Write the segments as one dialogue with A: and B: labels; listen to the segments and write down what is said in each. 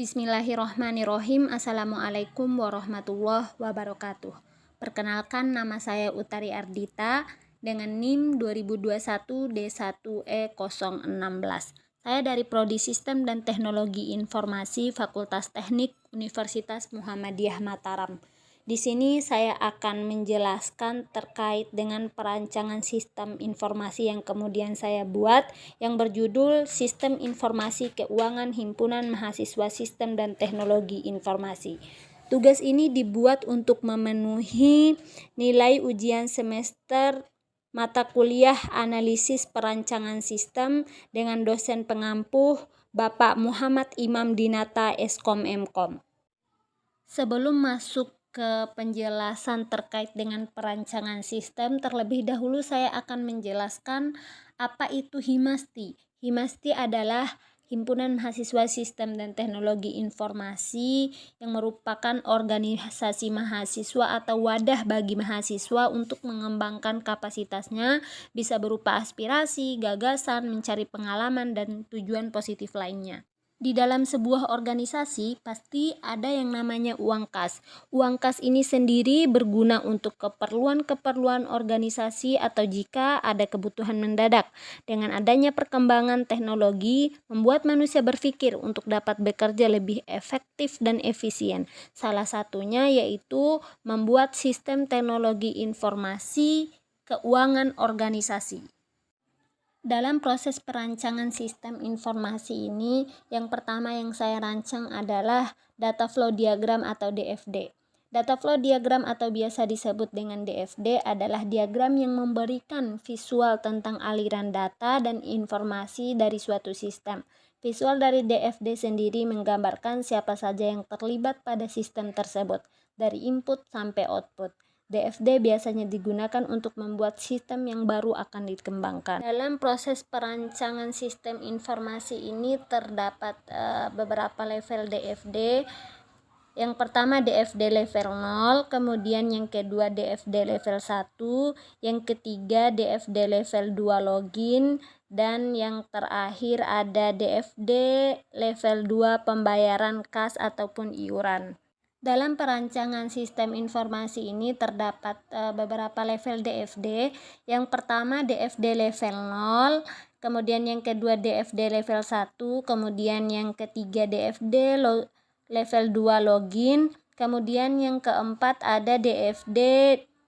A: Bismillahirrohmanirrohim. Assalamualaikum warahmatullahi wabarakatuh. Perkenalkan, nama saya Utari Ardita dengan NIM 2021 D1E016. Saya dari Prodi Sistem dan Teknologi Informasi Fakultas Teknik Universitas Muhammadiyah Mataram. Di sini saya akan menjelaskan terkait dengan perancangan sistem informasi yang kemudian saya buat yang berjudul Sistem Informasi Keuangan Himpunan Mahasiswa Sistem dan Teknologi Informasi. Tugas ini dibuat untuk memenuhi nilai ujian semester mata kuliah Analisis Perancangan Sistem dengan dosen pengampuh Bapak Muhammad Imam Dinata Eskom Mkom. Sebelum masuk ke penjelasan terkait dengan perancangan sistem, terlebih dahulu saya akan menjelaskan apa itu Himasti. Himasti adalah Himpunan Mahasiswa Sistem dan Teknologi Informasi yang merupakan organisasi mahasiswa atau wadah bagi mahasiswa untuk mengembangkan kapasitasnya, bisa berupa aspirasi, gagasan, mencari pengalaman, dan tujuan positif lainnya. Di dalam sebuah organisasi pasti ada yang namanya uang kas. Uang kas ini sendiri berguna untuk keperluan-keperluan organisasi atau jika ada kebutuhan mendadak. Dengan adanya perkembangan teknologi, membuat manusia berpikir untuk dapat bekerja lebih efektif dan efisien. Salah satunya yaitu membuat sistem teknologi informasi keuangan organisasi. Dalam proses perancangan sistem informasi ini, yang pertama yang saya rancang adalah data flow diagram atau DFD. Data flow diagram atau biasa disebut dengan DFD adalah diagram yang memberikan visual tentang aliran data dan informasi dari suatu sistem. Visual dari DFD sendiri menggambarkan siapa saja yang terlibat pada sistem tersebut, dari input sampai output. DFD biasanya digunakan untuk membuat sistem yang baru akan dikembangkan. Dalam proses perancangan sistem informasi ini terdapat beberapa level DFD. Yang pertama DFD level 0, kemudian yang kedua DFD level 1, yang ketiga DFD level 2 login, dan yang terakhir ada DFD level 2 pembayaran kas ataupun iuran. Dalam perancangan sistem informasi ini terdapat beberapa level DFD. Yang pertama DFD level 0, kemudian yang kedua DFD level 1, kemudian yang ketiga DFD level 2 login, kemudian yang keempat ada DFD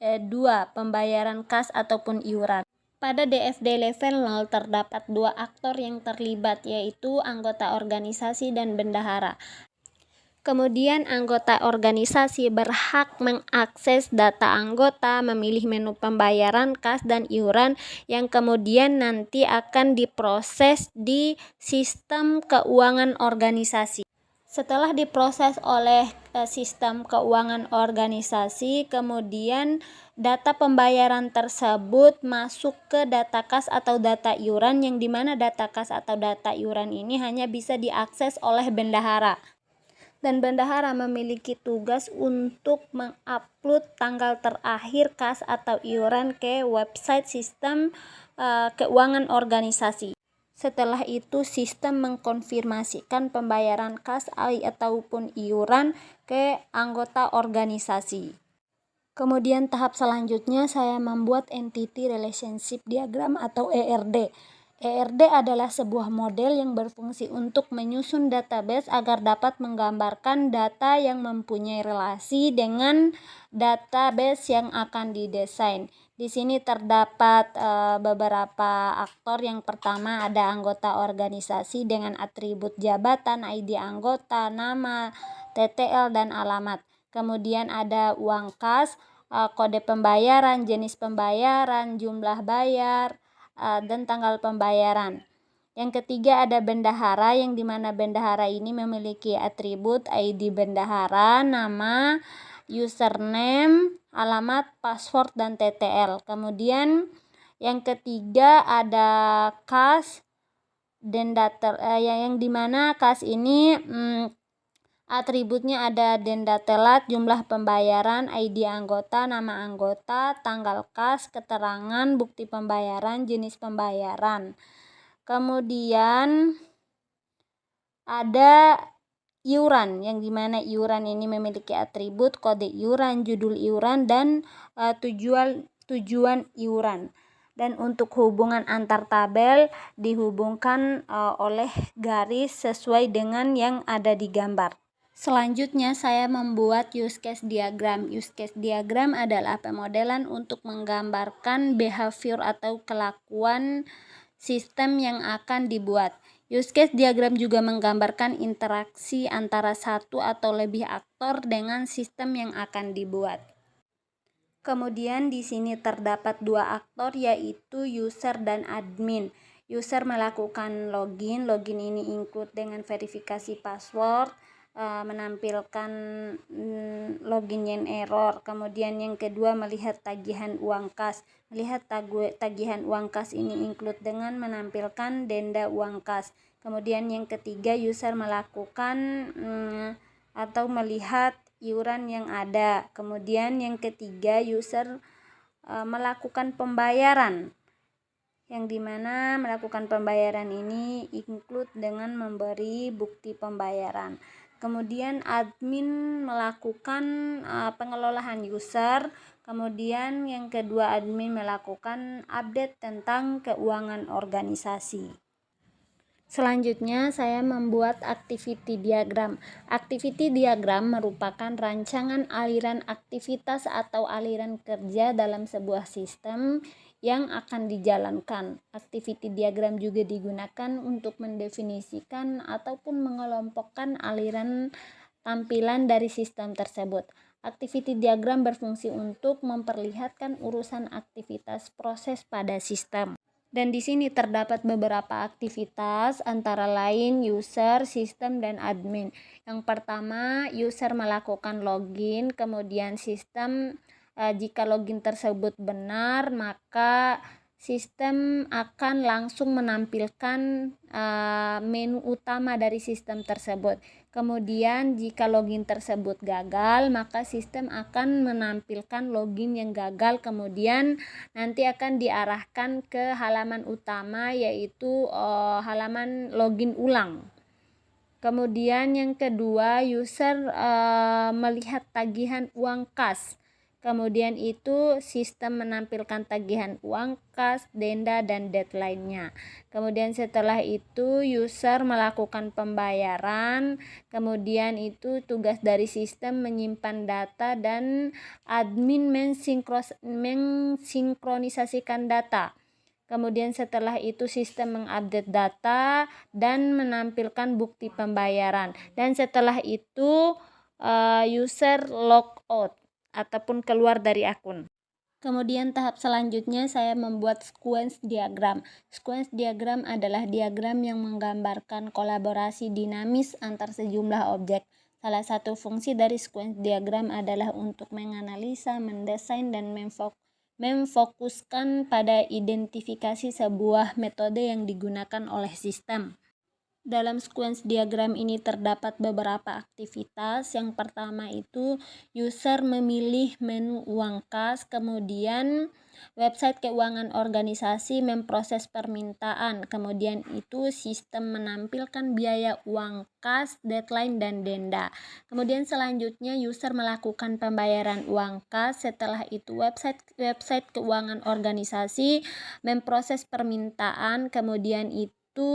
A: 2 pembayaran kas ataupun iuran. Pada DFD level 0 terdapat dua aktor yang terlibat, yaitu anggota organisasi dan bendahara. Kemudian anggota organisasi berhak mengakses data anggota, memilih menu pembayaran kas dan iuran yang kemudian nanti akan diproses di sistem keuangan organisasi. Setelah diproses oleh sistem keuangan organisasi, kemudian data pembayaran tersebut masuk ke data kas atau data iuran, yang dimana data kas atau data iuran ini hanya bisa diakses oleh bendahara. Dan bendahara memiliki tugas untuk mengupload tanggal terakhir kas atau iuran ke website sistem keuangan organisasi. Setelah itu sistem mengkonfirmasikan pembayaran kas ataupun iuran ke anggota organisasi. Kemudian tahap selanjutnya saya membuat Entity Relationship Diagram atau ERD. ERD adalah sebuah model yang berfungsi untuk menyusun database agar dapat menggambarkan data yang mempunyai relasi dengan database yang akan didesain. Di sini terdapat beberapa aktor. Yang pertama ada anggota organisasi dengan atribut jabatan, ID anggota, nama, TTL, dan alamat. Kemudian ada uang kas, kode pembayaran, jenis pembayaran, jumlah bayar, dan tanggal pembayaran. Yang ketiga ada bendahara, yang dimana bendahara ini memiliki atribut ID bendahara, nama, username, alamat, password, dan TTL. Kemudian yang ketiga ada kas dan data, yang dimana kas ini atributnya ada denda telat, jumlah pembayaran, ID anggota, nama anggota, tanggal kas, keterangan, bukti pembayaran, jenis pembayaran. Kemudian ada iuran, yang dimana iuran ini memiliki atribut, kode iuran, judul iuran, dan tujuan iuran. Dan untuk hubungan antar tabel dihubungkan oleh garis sesuai dengan yang ada di gambar. Selanjutnya saya membuat use case diagram. Use case diagram adalah pemodelan untuk menggambarkan behavior atau kelakuan sistem yang akan dibuat. Use case diagram juga menggambarkan interaksi antara satu atau lebih aktor dengan sistem yang akan dibuat. Kemudian di sini terdapat dua aktor, yaitu user dan admin. User melakukan login. Login ini include dengan verifikasi password, menampilkan login yang error. Kemudian yang kedua melihat tagihan uang kas. Melihat tagihan uang kas ini include dengan menampilkan denda uang kas. Kemudian yang ketiga user melakukan atau melihat iuran yang ada. Kemudian yang ketiga user melakukan pembayaran, yang dimana melakukan pembayaran ini include dengan memberi bukti pembayaran. Kemudian admin melakukan pengelolaan user. Kemudian yang kedua admin melakukan update tentang keuangan organisasi. Selanjutnya saya membuat activity diagram. Activity diagram merupakan rancangan aliran aktivitas atau aliran kerja dalam sebuah sistem yang akan dijalankan. Activity diagram juga digunakan untuk mendefinisikan ataupun mengelompokkan aliran tampilan dari sistem tersebut. Activity diagram berfungsi untuk memperlihatkan urusan aktivitas proses pada sistem. Dan di sini terdapat beberapa aktivitas, antara lain user, sistem, dan admin. Yang pertama, user melakukan login, kemudian sistem, jika login tersebut benar, maka sistem akan langsung menampilkan menu utama dari sistem tersebut. Kemudian jika login tersebut gagal, maka sistem akan menampilkan login yang gagal. Kemudian nanti akan diarahkan ke halaman utama, yaitu halaman login ulang. Kemudian yang kedua, user melihat tagihan uang kas. Kemudian itu sistem menampilkan tagihan uang kas, denda, dan deadline-nya. Kemudian setelah itu user melakukan pembayaran. Kemudian itu tugas dari sistem menyimpan data dan admin mensinkronisasikan data. Kemudian setelah itu sistem mengupdate data dan menampilkan bukti pembayaran. Dan setelah itu user logout ataupun keluar dari akun. Kemudian tahap selanjutnya saya membuat sequence diagram. Sequence diagram adalah diagram yang menggambarkan kolaborasi dinamis antar sejumlah objek. Salah satu fungsi dari sequence diagram adalah untuk menganalisa, mendesain, dan memfokuskan pada identifikasi sebuah metode yang digunakan oleh sistem. Dalam sequence diagram ini terdapat beberapa aktivitas. Yang pertama itu user memilih menu uang kas, kemudian website keuangan organisasi memproses permintaan, kemudian itu sistem menampilkan biaya uang kas, deadline, dan denda. Kemudian selanjutnya user melakukan pembayaran uang kas. Setelah itu website keuangan organisasi memproses permintaan, kemudian itu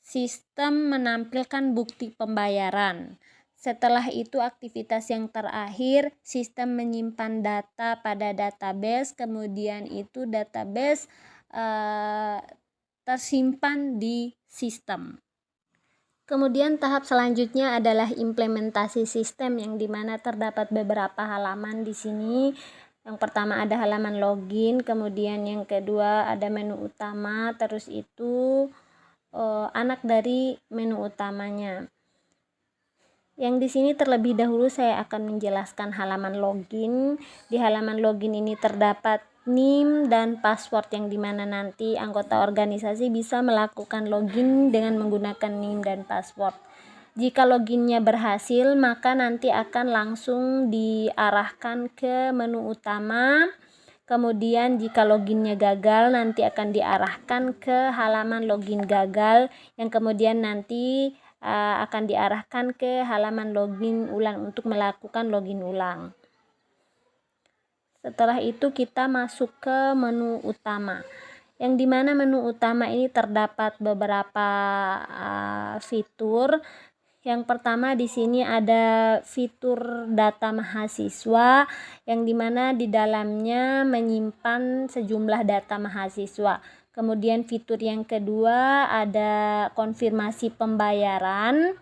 A: sistem menampilkan bukti pembayaran. Setelah itu aktivitas yang terakhir, sistem menyimpan data pada database, kemudian itu database tersimpan di sistem. Kemudian tahap selanjutnya adalah implementasi sistem, yang dimana terdapat beberapa halaman di sini. Yang pertama ada halaman login, kemudian yang kedua ada menu utama, terus itu anak dari menu utamanya. Yang di sini terlebih dahulu saya akan menjelaskan halaman login. Di halaman login ini terdapat NIM dan password, yang dimana nanti anggota organisasi bisa melakukan login dengan menggunakan NIM dan password. Jika loginnya berhasil, maka nanti akan langsung diarahkan ke menu utama. Kemudian jika loginnya gagal, nanti akan diarahkan ke halaman login gagal, yang kemudian nanti akan diarahkan ke halaman login ulang untuk melakukan login ulang. Setelah itu kita masuk ke menu utama, yang dimana menu utama ini terdapat beberapa fitur. Yang pertama di sini ada fitur data mahasiswa, yang dimana di dalamnya menyimpan sejumlah data mahasiswa. Kemudian fitur yang kedua ada konfirmasi pembayaran,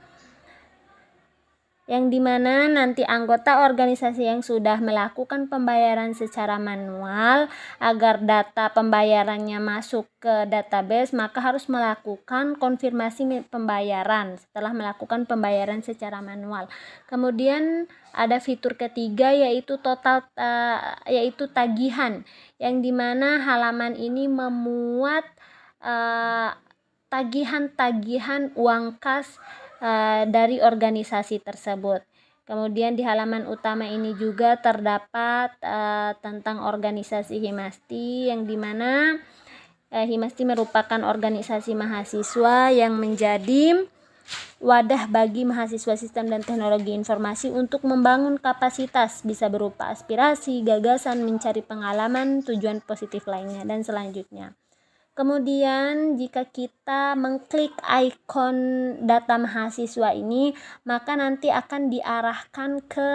A: yang dimana nanti anggota organisasi yang sudah melakukan pembayaran secara manual, agar data pembayarannya masuk ke database, maka harus melakukan konfirmasi pembayaran setelah melakukan pembayaran secara manual. Kemudian ada fitur ketiga yaitu yaitu tagihan, yang dimana halaman ini memuat tagihan-tagihan uang kas dari organisasi tersebut. Kemudian di halaman utama ini juga terdapat tentang organisasi Himasti, yang dimana Himasti merupakan organisasi mahasiswa yang menjadi wadah bagi mahasiswa sistem dan teknologi informasi untuk membangun kapasitas, bisa berupa aspirasi, gagasan, mencari pengalaman, tujuan positif lainnya, dan selanjutnya. Kemudian jika kita mengklik ikon data mahasiswa ini, maka nanti akan diarahkan ke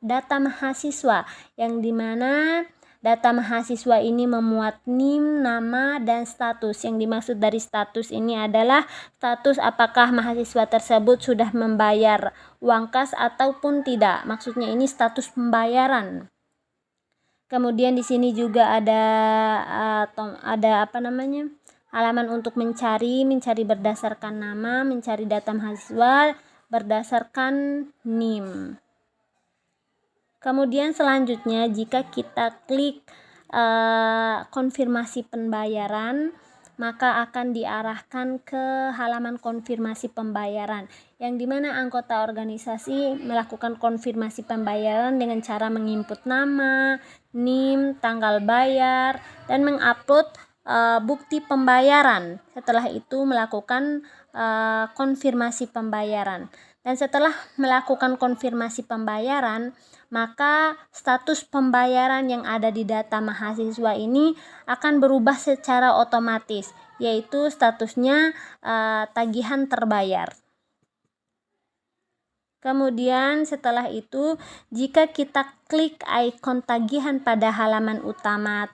A: data mahasiswa, yang dimana data mahasiswa ini memuat NIM, nama, dan status. Yang dimaksud dari status ini adalah status apakah mahasiswa tersebut sudah membayar uang kas ataupun tidak. Maksudnya ini status pembayaran. Kemudian di sini juga ada halaman untuk mencari berdasarkan nama, mencari data mahasiswa berdasarkan NIM. Kemudian selanjutnya jika kita klik konfirmasi pembayaran, maka akan diarahkan ke halaman konfirmasi pembayaran, yang dimana anggota organisasi melakukan konfirmasi pembayaran dengan cara menginput nama, NIM, tanggal bayar, dan mengupload bukti pembayaran. Setelah itu melakukan konfirmasi pembayaran. Dan setelah melakukan konfirmasi pembayaran, maka status pembayaran yang ada di data mahasiswa ini akan berubah secara otomatis, yaitu statusnya tagihan terbayar. Kemudian setelah itu, jika kita klik ikon tagihan pada halaman utama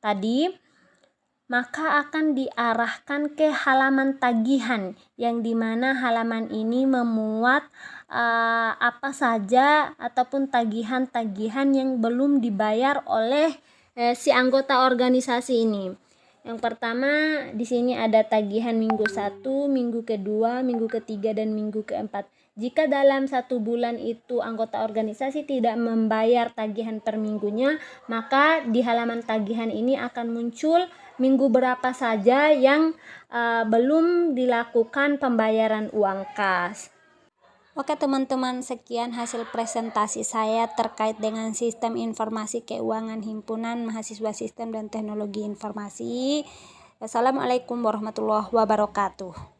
A: tadi, maka akan diarahkan ke halaman tagihan, yang dimana halaman ini memuat apa saja ataupun tagihan-tagihan yang belum dibayar oleh si anggota organisasi ini. Yang pertama di sini ada tagihan minggu 1, minggu kedua, minggu ketiga, dan minggu keempat. Jika dalam 1 bulan itu anggota organisasi tidak membayar tagihan per minggunya, maka di halaman tagihan ini akan muncul minggu berapa saja yang belum dilakukan pembayaran uang kas. Oke teman-teman, sekian hasil presentasi saya terkait dengan sistem informasi keuangan himpunan mahasiswa sistem dan teknologi informasi. Wassalamualaikum warahmatullahi wabarakatuh.